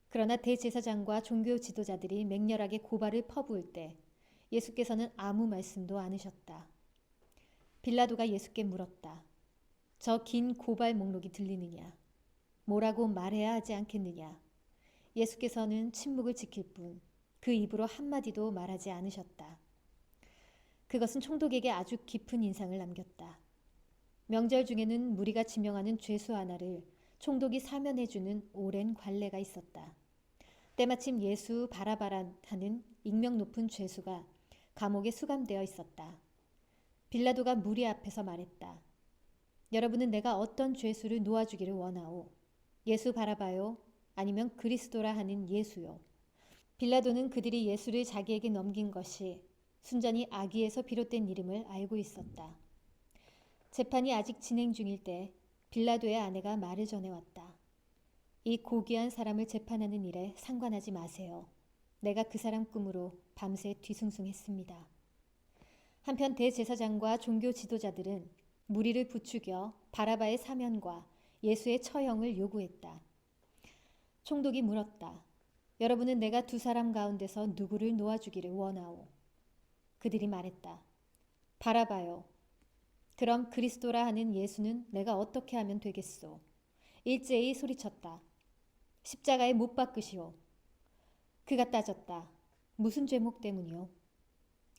그러나 대제사장과 종교 지도자들이 맹렬하게 고발을 퍼부을 때 예수께서는 아무 말씀도 않으셨다. 빌라도가 예수께 물었다. 저 긴 고발 목록이 들리느냐? 뭐라고 말해야 하지 않겠느냐? 예수께서는 침묵을 지킬 뿐 그 입으로 한마디도 말하지 않으셨다. 그것은 총독에게 아주 깊은 인상을 남겼다. 명절 중에는 무리가 지명하는 죄수 하나를 총독이 사면해주는 오랜 관례가 있었다. 때마침 예수 바라바라하는 익명 높은 죄수가 감옥에 수감되어 있었다. 빌라도가 무리 앞에서 말했다. 여러분은 내가 어떤 죄수를 놓아주기를 원하오? 예수 바라바요? 아니면 그리스도라 하는 예수요? 빌라도는 그들이 예수를 자기에게 넘긴 것이 순전히 악의에서 비롯된 일임을 알고 있었다. 재판이 아직 진행 중일 때 빌라도의 아내가 말을 전해왔다. 이 고귀한 사람을 재판하는 일에 상관하지 마세요. 내가 그 사람 꿈으로 밤새 뒤숭숭했습니다. 한편 대제사장과 종교 지도자들은 무리를 부추겨 바라바의 사면과 예수의 처형을 요구했다. 총독이 물었다. 여러분은 내가 두 사람 가운데서 누구를 놓아주기를 원하오? 그들이 말했다. 바라바요. 그럼 그리스도라 하는 예수는 내가 어떻게 하면 되겠소? 일제히 소리쳤다. 십자가에 못 박으시오. 그가 따졌다. 무슨 죄목 때문이오?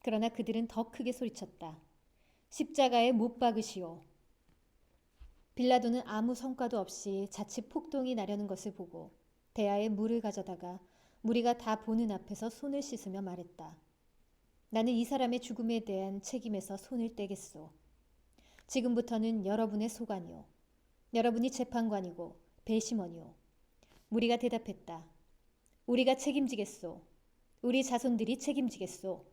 그러나 그들은 더 크게 소리쳤다. 십자가에 못 박으시오. 빌라도는 아무 성과도 없이 자칫 폭동이 나려는 것을 보고 대야에 물을 가져다가 무리가 다 보는 앞에서 손을 씻으며 말했다. 나는 이 사람의 죽음에 대한 책임에서 손을 떼겠소. 지금부터는 여러분의 소관이오. 여러분이 재판관이고 배심원이오. 무리가 대답했다. 우리가 책임지겠소. 우리 자손들이 책임지겠소.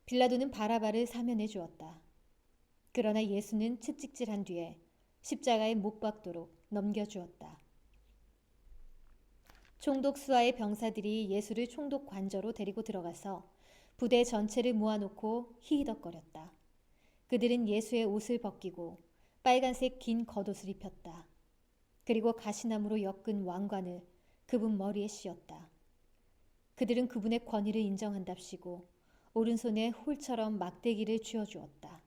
빌라도는 바라바를 사면해 주었다. 그러나 예수는 채찍질한 뒤에 십자가에 못 박도록 넘겨주었다. 총독 수하의 병사들이 예수를 총독 관저로 데리고 들어가서 부대 전체를 모아놓고 히히덕거렸다. 그들은 예수의 옷을 벗기고 빨간색 긴 겉옷을 입혔다. 그리고 가시나무로 엮은 왕관을 그분 머리에 씌웠다. 그들은 그분의 권위를 인정한답시고 오른손에 홀처럼 막대기를 쥐어주었다.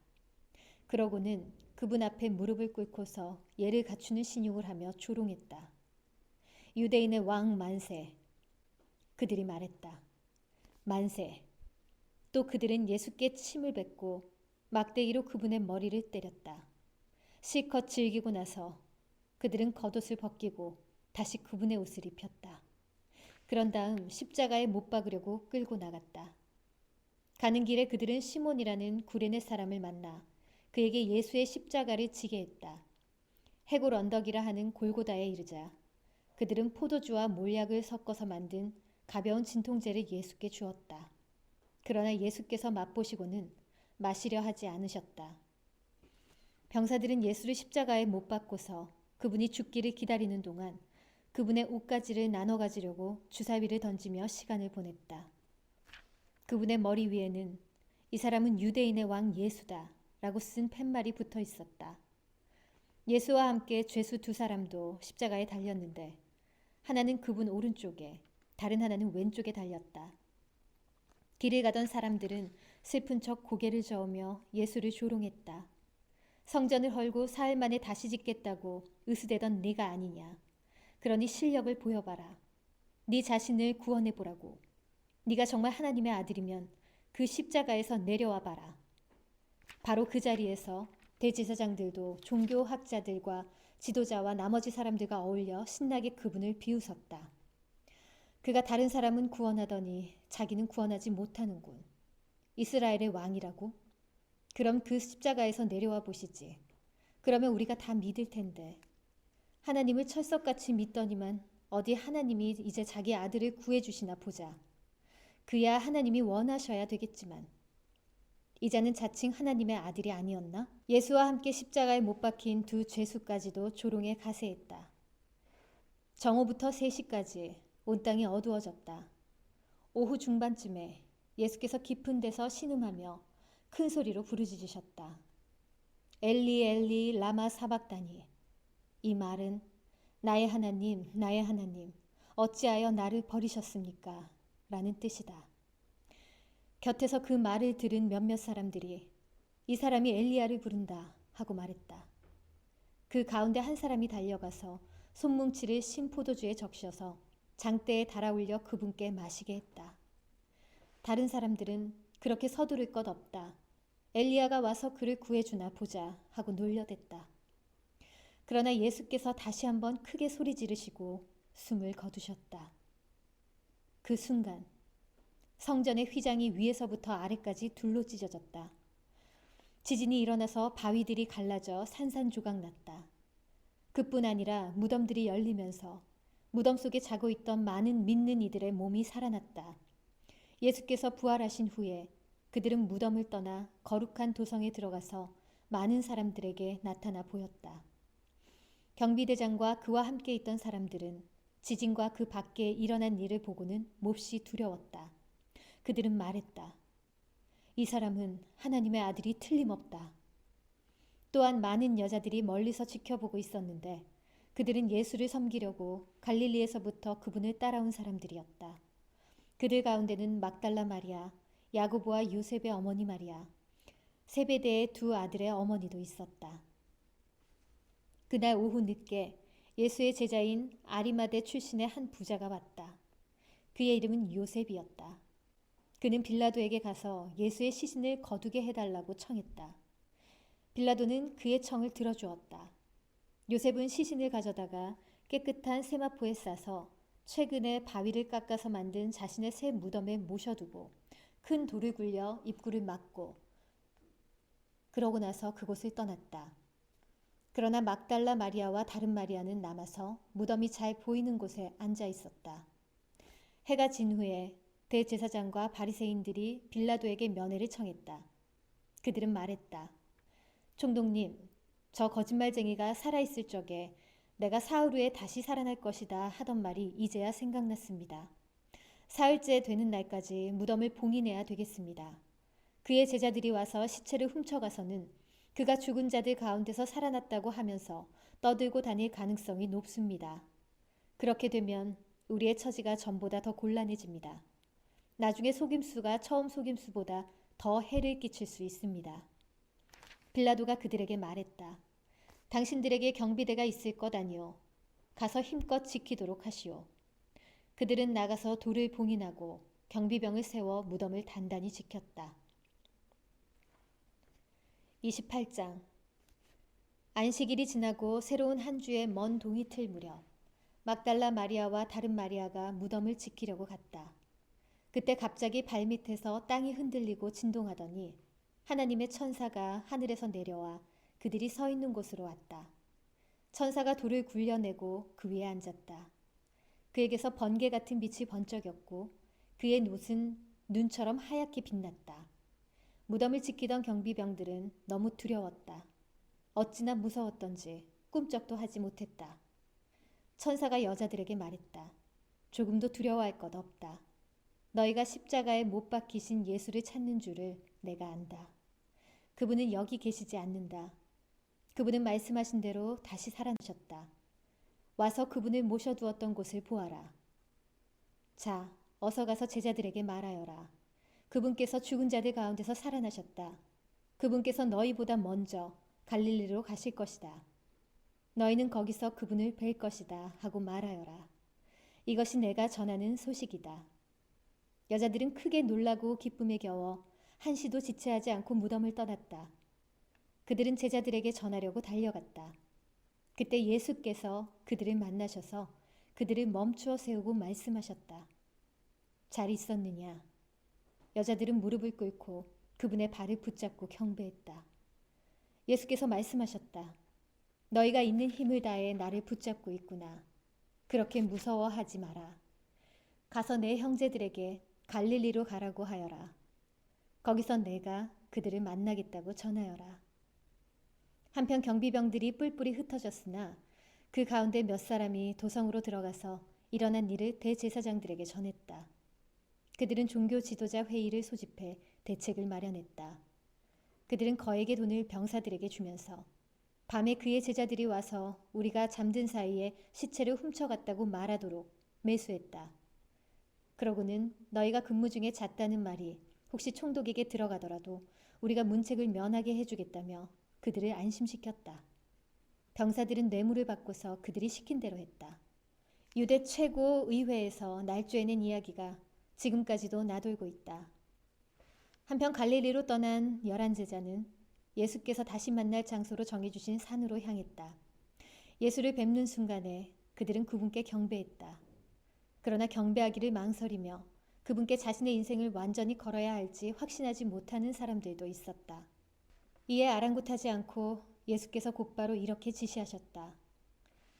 그러고는 그분 앞에 무릎을 꿇고서 예를 갖추는 신용을 하며 조롱했다. 유대인의 왕 만세. 그들이 말했다. 만세. 또 그들은 예수께 침을 뱉고 막대기로 그분의 머리를 때렸다. 실컷 즐기고 나서 그들은 겉옷을 벗기고 다시 그분의 옷을 입혔다. 그런 다음 십자가에 못 박으려고 끌고 나갔다. 가는 길에 그들은 시몬이라는 구레네 사람을 만나 그에게 예수의 십자가를 지게 했다. 해골 언덕이라 하는 골고다에 이르자 그들은 포도주와 몰약을 섞어서 만든 가벼운 진통제를 예수께 주었다. 그러나 예수께서 맛보시고는 마시려 하지 않으셨다. 병사들은 예수를 십자가에 못 박고서 그분이 죽기를 기다리는 동안 그분의 옷가지를 나눠 가지려고 주사위를 던지며 시간을 보냈다. 그분의 머리 위에는 이 사람은 유대인의 왕 예수다 라고 쓴 팻말이 붙어 있었다. 예수와 함께 죄수 두 사람도 십자가에 달렸는데 하나는 그분 오른쪽에 다른 하나는 왼쪽에 달렸다. 길을 가던 사람들은 슬픈 척 고개를 저으며 예수를 조롱했다. 성전을 헐고 사흘 만에 다시 짓겠다고 으스대던 네가 아니냐. 그러니 실력을 보여봐라. 네 자신을 구원해보라고. 네가 정말 하나님의 아들이면 그 십자가에서 내려와 봐라. 바로 그 자리에서 대제사장들도 종교학자들과 지도자와 나머지 사람들과 어울려 신나게 그분을 비웃었다. 그가 다른 사람은 구원하더니 자기는 구원하지 못하는군. 이스라엘의 왕이라고? 그럼 그 십자가에서 내려와 보시지. 그러면 우리가 다 믿을 텐데. 하나님을 철석같이 믿더니만 어디 하나님이 이제 자기 아들을 구해주시나 보자. 그야 하나님이 원하셔야 되겠지만. 이자는 자칭 하나님의 아들이 아니었나? 예수와 함께 십자가에 못 박힌 두 죄수까지도 조롱에 가세했다. 정오부터 3시까지 온 땅이 어두워졌다. 오후 중반쯤에 예수께서 깊은 데서 신음하며 큰 소리로 부르짖으셨다. 엘리 엘리 라마 사박다니. 이 말은 나의 하나님, 나의 하나님, 어찌하여 나를 버리셨습니까? 라는 뜻이다. 곁에서 그 말을 들은 몇몇 사람들이 이 사람이 엘리야를 부른다 하고 말했다. 그 가운데 한 사람이 달려가서 손뭉치를 신포도주에 적셔서 장대에 달아올려 그분께 마시게 했다. 다른 사람들은 그렇게 서두를 것 없다. 엘리야가 와서 그를 구해주나 보자 하고 놀려댔다. 그러나 예수께서 다시 한번 크게 소리 지르시고 숨을 거두셨다. 그 순간 성전의 휘장이 위에서부터 아래까지 둘로 찢어졌다. 지진이 일어나서 바위들이 갈라져 산산조각 났다. 그뿐 아니라 무덤들이 열리면서 무덤 속에 자고 있던 많은 믿는 이들의 몸이 살아났다. 예수께서 부활하신 후에 그들은 무덤을 떠나 거룩한 도성에 들어가서 많은 사람들에게 나타나 보였다. 경비대장과 그와 함께 있던 사람들은 지진과 그 밖에 일어난 일을 보고는 몹시 두려웠다. 그들은 말했다. 이 사람은 하나님의 아들이 틀림없다. 또한 많은 여자들이 멀리서 지켜보고 있었는데 그들은 예수를 섬기려고 갈릴리에서부터 그분을 따라온 사람들이었다. 그들 가운데는 막달라 마리아, 야고보와 요셉의 어머니 마리아, 세베대의 두 아들의 어머니도 있었다. 그날 오후 늦게 예수의 제자인 아리마대 출신의 한 부자가 왔다. 그의 이름은 요셉이었다. 그는 빌라도에게 가서 예수의 시신을 거두게 해달라고 청했다. 빌라도는 그의 청을 들어주었다. 요셉은 시신을 가져다가 깨끗한 세마포에 싸서 최근에 바위를 깎아서 만든 자신의 새 무덤에 모셔두고 큰 돌을 굴려 입구를 막고 그러고 나서 그곳을 떠났다. 그러나 막달라 마리아와 다른 마리아는 남아서 무덤이 잘 보이는 곳에 앉아 있었다. 해가 진 후에 대제사장과 바리새인들이 빌라도에게 면회를 청했다. 그들은 말했다. 총독님, 저 거짓말쟁이가 살아있을 적에 내가 사흘 후에 다시 살아날 것이다 하던 말이 이제야 생각났습니다. 사흘째 되는 날까지 무덤을 봉인해야 되겠습니다. 그의 제자들이 와서 시체를 훔쳐가서는 그가 죽은 자들 가운데서 살아났다고 하면서 떠들고 다닐 가능성이 높습니다. 그렇게 되면 우리의 처지가 전보다 더 곤란해집니다. 나중에 속임수가 처음 속임수보다 더 해를 끼칠 수 있습니다. 빌라도가 그들에게 말했다. 당신들에게 경비대가 있을 것 아니오. 가서 힘껏 지키도록 하시오. 그들은 나가서 돌을 봉인하고 경비병을 세워 무덤을 단단히 지켰다. 28장. 안식일이 지나고 새로운 한 주의 먼 동이 틀 무렵 막달라 마리아와 다른 마리아가 무덤을 지키려고 갔다. 그때 갑자기 발밑에서 땅이 흔들리고 진동하더니 하나님의 천사가 하늘에서 내려와 그들이 서 있는 곳으로 왔다. 천사가 돌을 굴려내고 그 위에 앉았다. 그에게서 번개 같은 빛이 번쩍였고 그의 옷은 눈처럼 하얗게 빛났다. 무덤을 지키던 경비병들은 너무 두려웠다. 어찌나 무서웠던지 꿈쩍도 하지 못했다. 천사가 여자들에게 말했다. 조금도 두려워할 것 없다. 너희가 십자가에 못 박히신 예수를 찾는 줄을 내가 안다. 그분은 여기 계시지 않는다. 그분은 말씀하신 대로 다시 살아나셨다. 와서 그분을 모셔두었던 곳을 보아라. 자, 어서 가서 제자들에게 말하여라. 그분께서 죽은 자들 가운데서 살아나셨다. 그분께서 너희보다 먼저 갈릴리로 가실 것이다. 너희는 거기서 그분을 뵐 것이다 하고 말하여라. 이것이 내가 전하는 소식이다. 여자들은 크게 놀라고 기쁨에 겨워 한시도 지체하지 않고 무덤을 떠났다. 그들은 제자들에게 전하려고 달려갔다. 그때 예수께서 그들을 만나셔서 그들을 멈추어 세우고 말씀하셨다. 잘 있었느냐? 여자들은 무릎을 꿇고 그분의 발을 붙잡고 경배했다. 예수께서 말씀하셨다. 너희가 있는 힘을 다해 나를 붙잡고 있구나. 그렇게 무서워하지 마라. 가서 내 형제들에게 갈릴리로 가라고 하여라. 거기서 내가 그들을 만나겠다고 전하여라. 한편 경비병들이 뿔뿔이 흩어졌으나 그 가운데 몇 사람이 도성으로 들어가서 일어난 일을 대제사장들에게 전했다. 그들은 종교 지도자 회의를 소집해 대책을 마련했다. 그들은 거액의 돈을 병사들에게 주면서 밤에 그의 제자들이 와서 우리가 잠든 사이에 시체를 훔쳐갔다고 말하도록 매수했다. 그러고는 너희가 근무 중에 잤다는 말이 혹시 총독에게 들어가더라도 우리가 문책을 면하게 해주겠다며 그들을 안심시켰다. 병사들은 뇌물을 받고서 그들이 시킨 대로 했다. 유대 최고 의회에서 날조해낸 이야기가 지금까지도 나돌고 있다. 한편 갈릴리로 떠난 11제자는 예수께서 다시 만날 장소로 정해주신 산으로 향했다. 예수를 뵙는 순간에 그들은 그분께 경배했다. 그러나 경배하기를 망설이며 그분께 자신의 인생을 완전히 걸어야 할지 확신하지 못하는 사람들도 있었다. 이에 아랑곳하지 않고 예수께서 곧바로 이렇게 지시하셨다.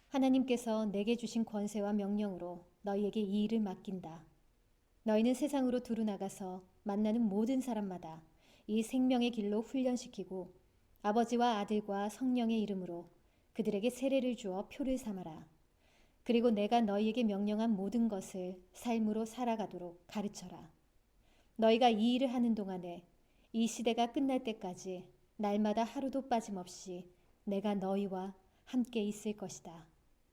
하나님께서 내게 주신 권세와 명령으로 너희에게 이 일을 맡긴다. 너희는 세상으로 두루 나가서 만나는 모든 사람마다 이 생명의 길로 훈련시키고 아버지와 아들과 성령의 이름으로 그들에게 세례를 주어 표를 삼아라. 그리고 내가 너희에게 명령한 모든 것을 삶으로 살아가도록 가르쳐라. 너희가 이 일을 하는 동안에 이 시대가 끝날 때까지 날마다 하루도 빠짐없이 내가 너희와 함께 있을 것이다.